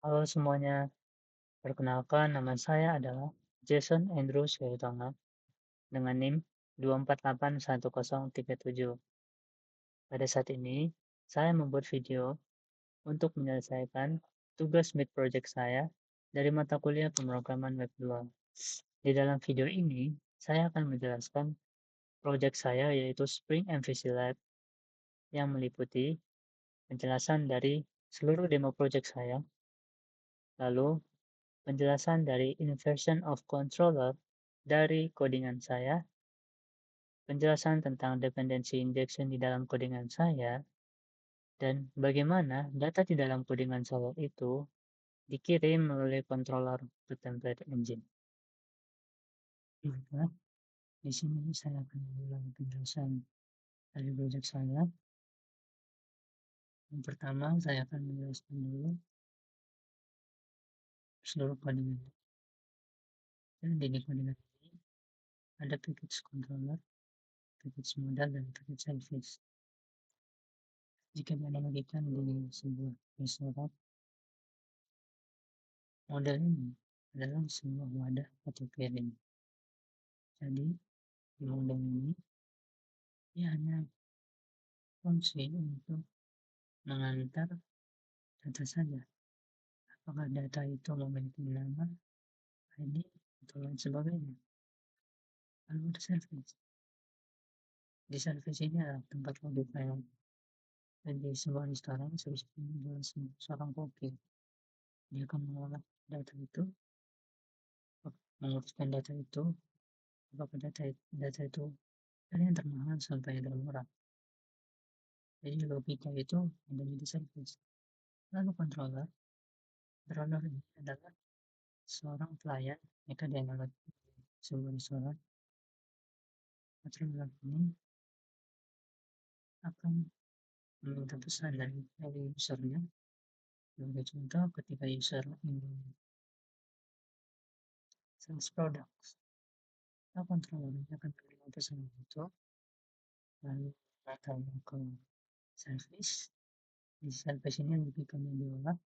Halo semuanya, perkenalkan nama saya adalah Jason Andrew Syaitonga dengan NIM 2481037. Pada saat ini, saya membuat video untuk menyelesaikan tugas mid project saya dari mata kuliah pemrograman Web 2. Di dalam video ini, saya akan menjelaskan project saya yaitu Spring MVC Lab yang meliputi penjelasan dari seluruh demo project saya, lalu penjelasan dari inversion of controller dari codingan saya, penjelasan tentang dependency injection di dalam codingan saya, dan bagaimana data di dalam codingan saya itu dikirim melalui controller ke template engine. Maka, di sini saya akan mengulang penjelasan dari project saya. Yang pertama, saya akan menjelaskan dulu seluruh codingan. Dan di codingan ini ada package controller, package modal, dan package service. Jika dianalogikan di sebuah restoran, model ini adalah sebuah wadah atau piring. Jadi, di model ini, ia hanya fungsi untuk mengantar data saja. Apakah data itu memiliki nama, ID, atau lain sebagainya. Lalu ada service. Di service ini adalah tempat logik file. Dan di sebuah restoran, service ini adalah seorang koki. Dia akan mengolah data itu, menguruskan data itu, apakah data itu dari yang termahal sampai yang termurah. Jadi logika itu ada di service. Lalu controller ini adalah seorang pelayan jika dianalogi sebuah restoran. Controller ini akan meminta pesan dari usernya. Sebagai contoh, ketika user ingin sales products, controller ini akan menerima pesan itu, lalu datanya ke service. Di service ini logikannya diolah.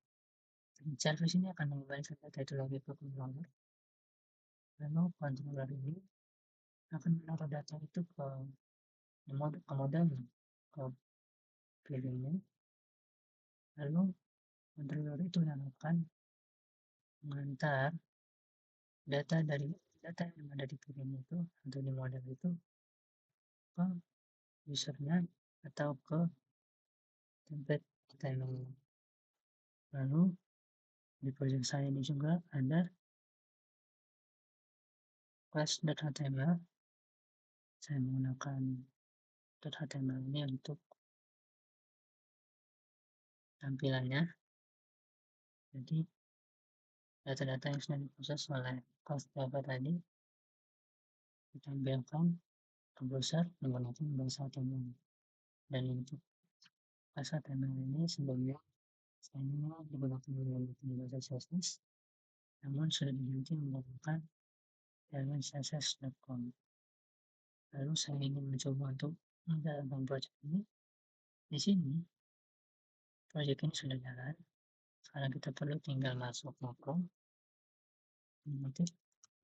Service ini akan mengembalikan data itu lagi ke controller. Lalu controller ini akan menaruh data itu ke modalnya, ke piringnya. Lalu controller itu yang akan mengantar data yang ada di piring itu atau di model itu ke usernya atau ke template timer. Lalu di project saya ini juga ada class .html. Saya menggunakan .html ini untuk tampilannya. Jadi data-data yang sudah diproses oleh class Java tadi ditampilkan ke browser menggunakan bahasa HTML. Dan untuk bahasa HTML ini sebelumnya saya digunakan menggunakan bahasa CSS, namun sudah diganti menggunakan elemen css.com. Lalu saya ingin mencoba untuk menjalankan project ini. Di sini project ini sudah jalan. Sekarang kita perlu tinggal masuk makro. Nanti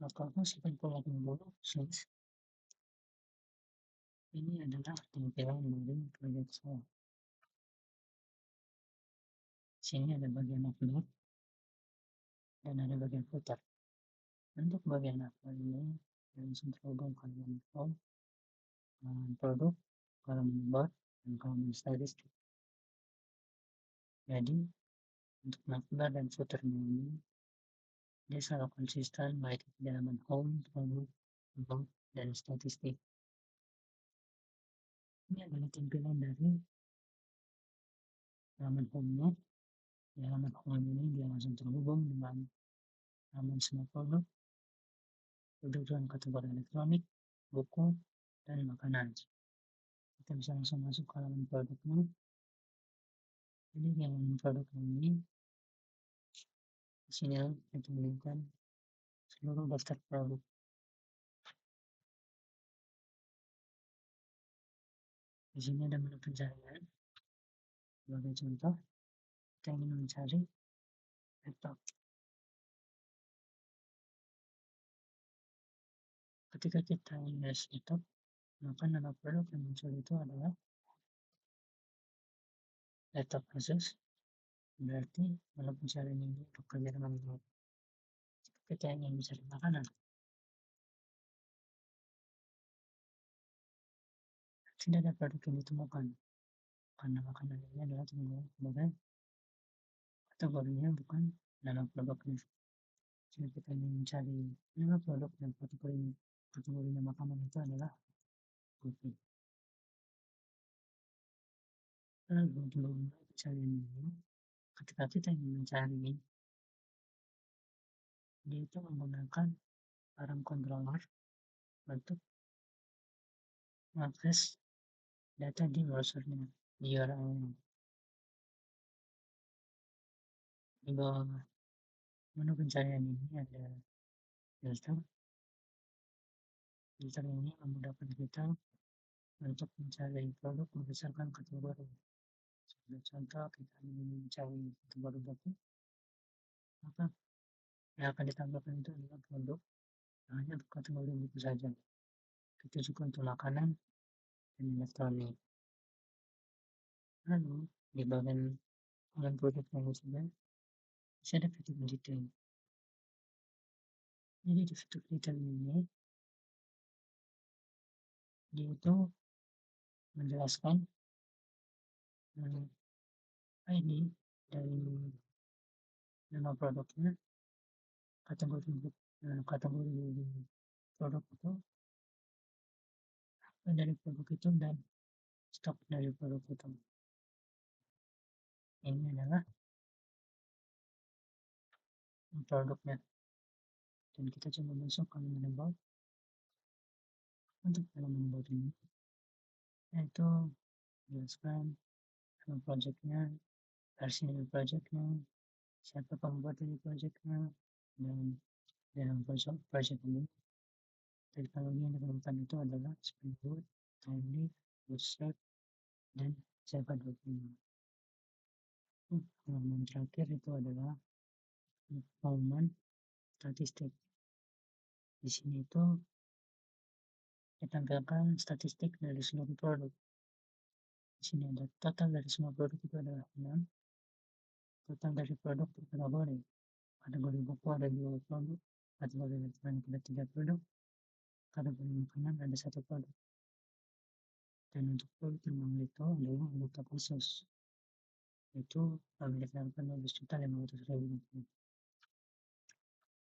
makro 1080 slash. Ini adalah tampilan dari project saya. Sini ada bagian upload dan ada bagian footer. Untuk bagian upload ini langsung terhubung kolom home, produk, kolom about, dan kolom statistik. Jadi untuk navbar dan footernya ini dia selalu konsisten baik di halaman home, produk, about, dan statistik. Ini adalah tampilan dari halaman home-nya. Di halaman home ini dia langsung terhubung dengan halaman semua produk dalam kategori elektronik, buku, dan makanan. Kita bisa langsung masuk ke halaman produknya. Jadi di halaman produk ini di sini dituliskan seluruh daftar produk. Di sini ada menu pencarian. Sebagai contoh, kita ingin mencari laptop. Ketika kita menulis laptop, maka nama produk yang muncul itu adalah laptop Asus. Berarti kalau pencarian ini bekerja dengan baik. Kita ingin mencari makanan, tidak ada produk yang ditemukan karena makanan ini adalah tergolong sebagai kategorinya bukan nama produknya. Jika kita ingin mencari nama produk dan kategorinya makanan itu adalah kopi. Lalu sebelum pencarian ini, ketika kita ingin mencari, dia itu menggunakan barang controller untuk mengakses data di browsernya, di URL. Di bawah menu pencarian ini ada filter. Filter ini memudahkan kita untuk mencari produk berdasarkan kategori. Sebagai contoh, kita ingin mencari kategori baku, maka yang akan ditampilkan itu adalah produk hanya kategori buku saja. Itu juga untuk makanan dan elektronik. Lalu di bagian produk yang sudah bisa ada fitur detail. Jadi di fitur detail ini dia itu menjelaskan ID dari nama produknya, kategori produk itu, dari produk itu, dan stok dari produk itu. Ini adalah produknya, dan kita coba masuk ke halaman about. Untuk halaman about ini, yaitu jelaskan nama projectnya, versi dari projectnya, siapa pembuat dari projectnya, dan dalam project ini teknologi yang digunakan itu adalah Spring Boot, Timely, Bootstrap, dan Java 25. Halaman terakhir itu adalah halaman statistik. Di sini itu ditampilkan statistik dari seluruh produk. Di sini ada total dari semua produk itu adalah 6. Total dari produk per kategori. Kategori buku ada 2 produk, kategori elektronik ada 3 produk, kategori makanan ada 1 produk. Dan untuk produk yang itu adalah laptop Asus. Itu ditampilkan 12.500.000.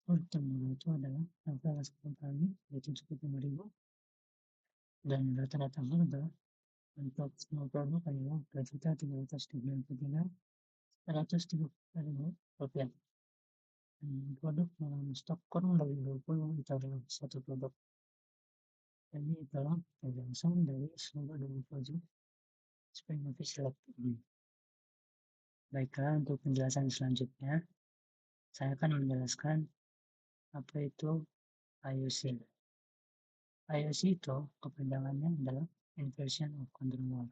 Produk yang itu adalah harga satu kali yaitu 75.000, dan rata-rata harga untuk semua produk adalah 2.333.130 rupiah. Produk dalam stok kurang dari 20 itu adalah satu produk. Ini adalah penjelasan dari seluruh project Spring Office Laptop ini. Baiklah, untuk penjelasan selanjutnya saya akan menjelaskan apa itu IOC. IOC itu kepanjangannya adalah Inversion of Controller.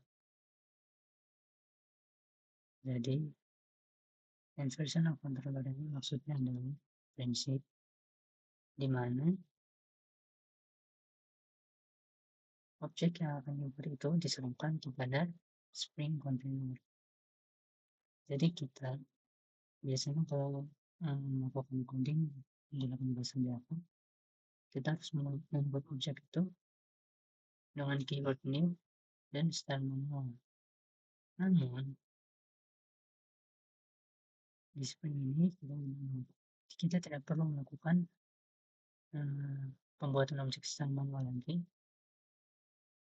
Jadi inversion of controller ini maksudnya adalah prinsip di mana objek yang akan diberi itu diserahkan kepada Spring Container. Jadi kita biasanya kalau melakukan coding menggunakan bahasa Java, kita harus membuat objek itu dengan keyword new dan style manual. Namun di Spring ini kita tidak perlu melakukan pembuatan objek secara manual lagi,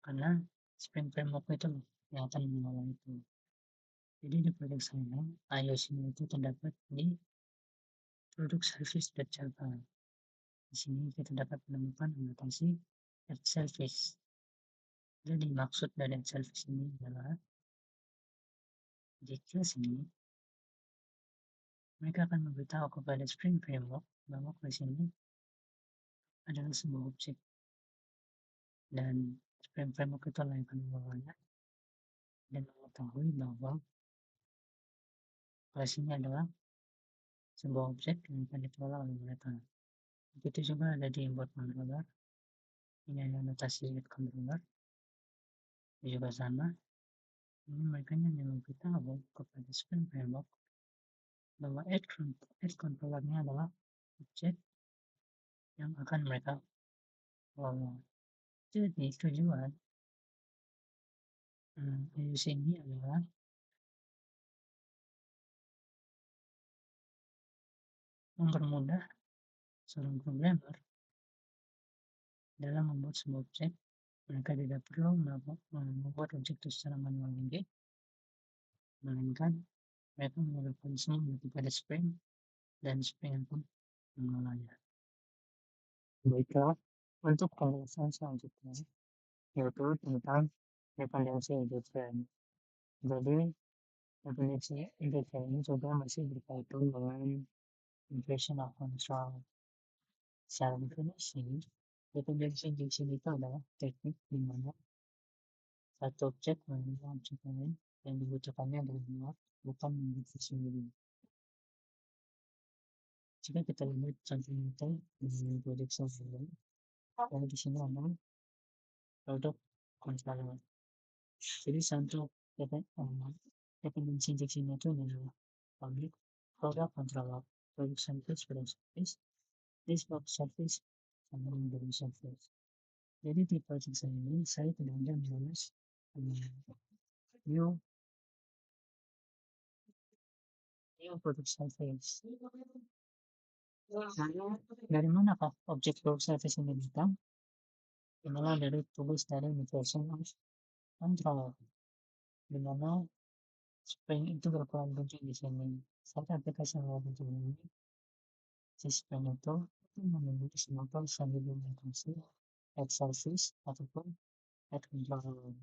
karena Spring Framework itu yang akan mengelola itu. Jadi di project saya, IOC-nya itu terdapat di produk service.java. Di sini kita dapat menemukan anotasi at service. Jadi maksud dari at service ini adalah di kelas ini mereka akan memberitahu kepada Spring Framework bahwa kelas ini adalah sebuah objek, dan Spring Framework itu yang akan mengelolanya dan mengetahui bahwa kelas ini adalah sebuah objek yang akan dikelola oleh mereka. Begitu juga ada di input controller, ini ada notasi add controller, juga sama. Ini mereka hanya memberitahu kepada Spring Framework bahwa add controllernya adalah objek yang akan mereka kelola. Jadi tujuan IOC ini adalah mempermudah seorang programmer dalam membuat sebuah objek. Mereka tidak perlu membuat objek itu secara manual lagi, melainkan mereka menggunakan semua kepada Spring dan Spring pun mengelolanya. Baiklah, untuk pembahasan selanjutnya yaitu tentang dependensi independen. Jadi dependensi independen ini juga masih berkaitan dengan inversion of control. Secara definisi, dependensi injection itu adalah teknik di mana satu objek mengenai objek lain yang dibutuhkannya dari luar, bukan menjadi sendiri. Jika kita lihat contoh itu di project software, lalu di sini ada produk controller. Jadi satu dependensi injection itu adalah public product controller, product service, this box service, sama membangun service. Jadi di project saya ini saya tidak ada menulis new product service. Dari manakah objek product service ini datang? Inilah dari tulis dari inversion of control, di mana Spring itu berperan penting di sini. Saat aplikasi menghubungi ini, si Spring itu memiliki semua sambil implementasi add service ataupun add controller.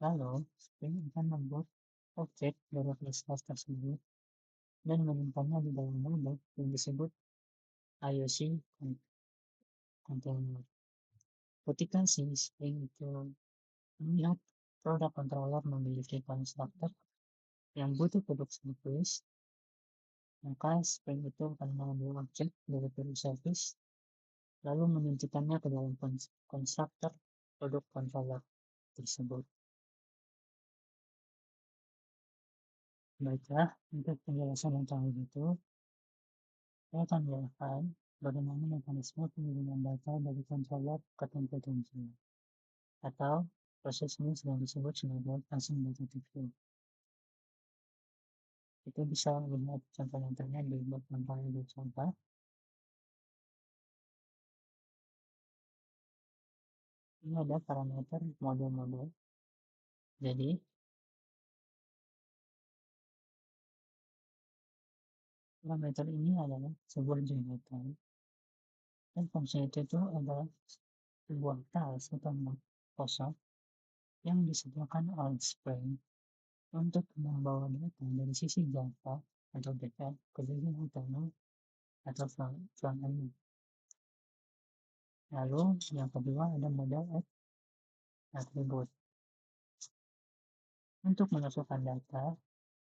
Lalu, Spring akan membuat objek dari class tersebut dan menyimpannya di dalam mode yang disebut IOC container. Ketika si Spring itu melihat produk controller memiliki konstruktor yang butuh produk service, maka Spring itu akan mengambil objek dari produk service lalu menyuntikkannya ke dalam konstruktor produk controller tersebut. Baiklah, untuk penjelasan tentang itu, saya akan menjelaskan bagaimana mekanisme pengiriman data dari controller ke template engine, atau proses ini sedang disebut sebagai passing data to flow. Kita bisa melihat contoh nyatanya di blog controller.contoh. Ini ada parameter model-model. Jadi, parameter ini adalah sebuah jembatan dan fungsi itu adalah sebuah task atau kosong yang disediakan oleh Spring untuk membawa data dari sisi Java atau backend ke sisi utama atau front end. Lalu yang kedua ada model attribute. Untuk memasukkan data,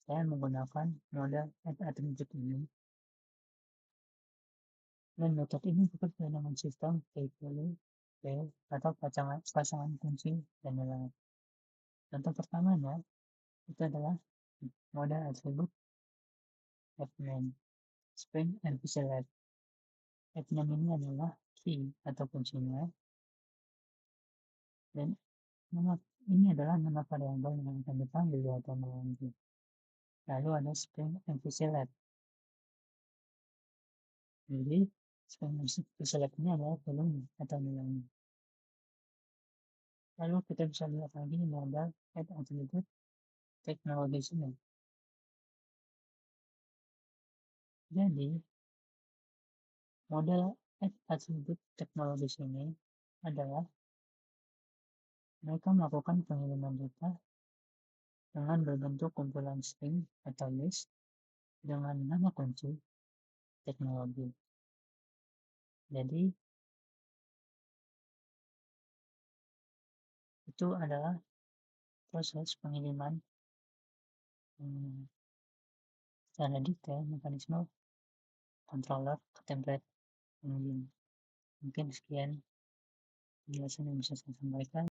saya menggunakan model attribute ini. Dan metode ini bekerja dengan sistem take value, atau pasangan kunci dan nilai. Contoh pertamanya itu adalah model attribute fname, Spring and select. Fname ini adalah key atau kuncinya, dan nama ini adalah nama variabel yang akan dipanggil di automatically. Lalu ada Spring and select. Jadi Spring and select ini adalah volume atau nilainya. Lalu kita bisa lihat lagi model add attribute teknologi sini. Jadi model add attribute teknologi sini adalah mereka melakukan pengiriman data dengan berbentuk kumpulan string atau list dengan nama kunci teknologi. Jadi itu adalah proses pengiriman secara detail mekanisme controller ke template pengujian. Mungkin sekian penjelasan yang bisa saya sampaikan.